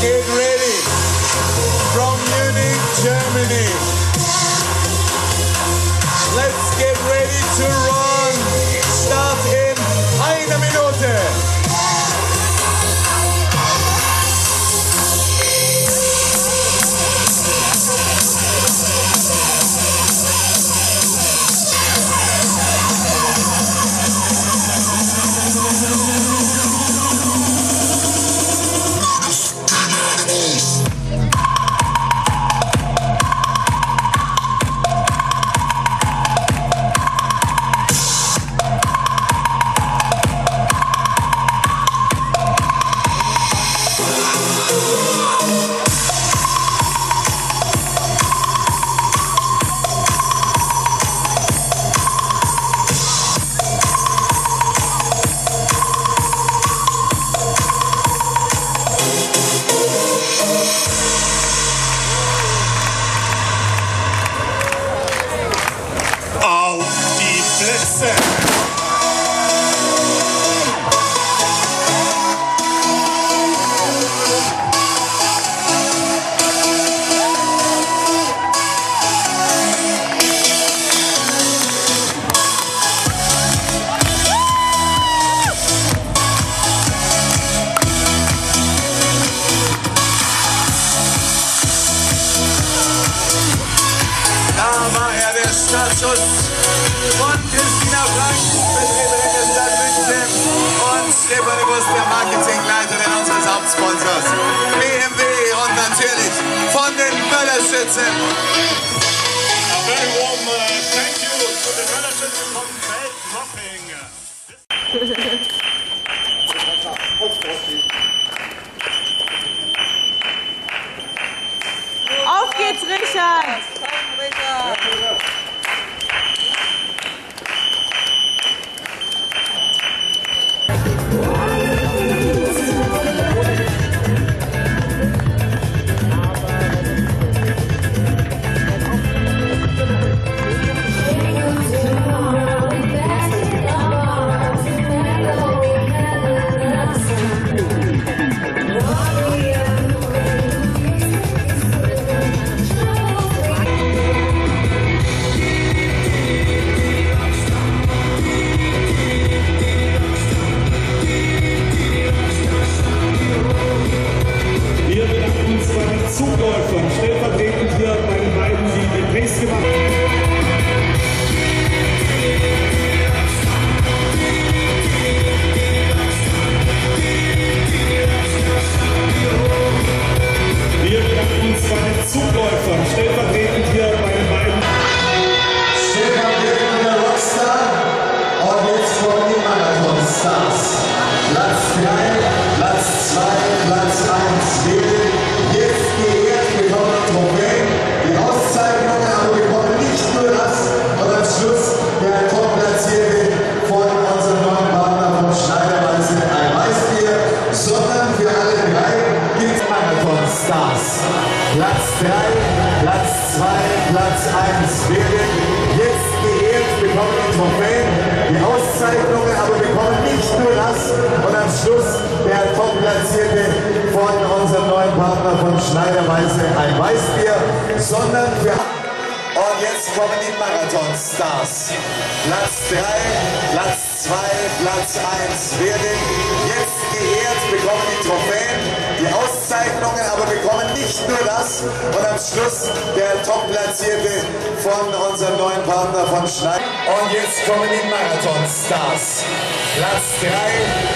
Get ready from Munich, Germany. Let's get ready to run. Start in 1 Minute. Startschuss von Christina Frank, Vertreterin der Stadt München, und Stefanie Bust, der Marketingleiterin unseres Hauptsponsors BMW, und natürlich von den Möllerschützen. A very warm thank you to the Möllerschützen from Feldmopping. Auf geht's, Richard! Zugläufern, stellvertretend hier bei den beiden, die den Pace gemacht haben. Wir bedanken uns bei den Zugläufern, stellvertretend hier bei den beiden. Stellvertretend der Rockstar und jetzt kommen die Marathon-Stars. Platz 3, Platz 2, Platz 1 wählen. Jetzt geehrt bekommen Trophäen, die Auszeichnungen, aber wir bekommen nicht nur das und am Schluss der Top-Platzierte von unserem neuen Partner von Schneiderweise ein Weißbier, sondern für alle drei gibt es Marathon-Stars. Platz 3, Platz 2, Platz 1 wählen. Jetzt geehrt bekommen die Trophäen, die Auszeichnungen, aber wir bekommen nicht nur das und am Schluss der Top-Platzierte von unserem neuen Partner von Schneiderweise ein Weißbier, sondern für... Und jetzt kommen die Marathon-Stars. Platz 3, Platz 2, Platz 1 werden jetzt geehrt, bekommen die Trophäen, die Auszeichnungen, aber bekommen nicht nur das und am Schluss der Top-Platzierte von unserem neuen Partner von Schneider. Und jetzt kommen die Marathon-Stars. Platz 3,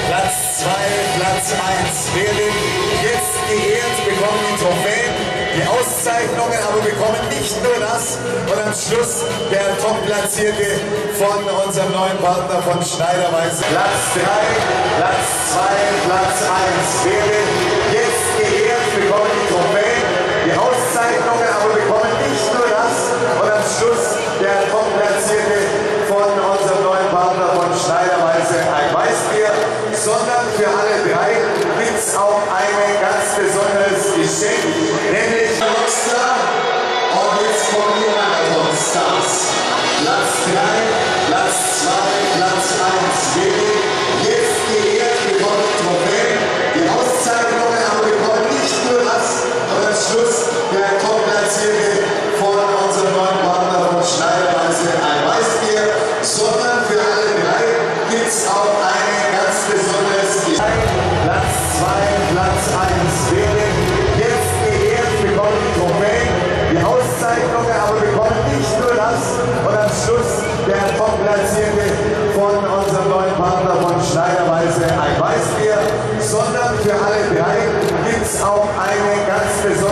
Platz 2, Platz 1 werden jetzt geehrt, bekommen die Trophäen, die Auszeichnungen, aber bekommen nicht nur das und am Schluss der Top-Platzierte von unserem neuen Partner von Schneiderweise. Platz 3, Platz 2, Platz 1 werden jetzt geehrt, bekommen die Trophäen, die Auszeichnungen, aber bekommen nicht nur das und am Schluss der Top-Platzierte von unserem neuen Partner von Schneiderweise ein Weißbier, sondern für alle drei gibt es auch ein ganz besonderes Geschenk, nämlich Rockstar. Und jetzt kommen die Marathon-Stars. Platz 3, Platz 2, Platz 1 wählen. Jetzt geehrt bekommen Trophäen, die Auszeichnungen, aber Vorplatzierte von unserem neuen Partner von Schneiderweise ein Weißbier, sondern für alle drei gibt es auch eine ganz besondere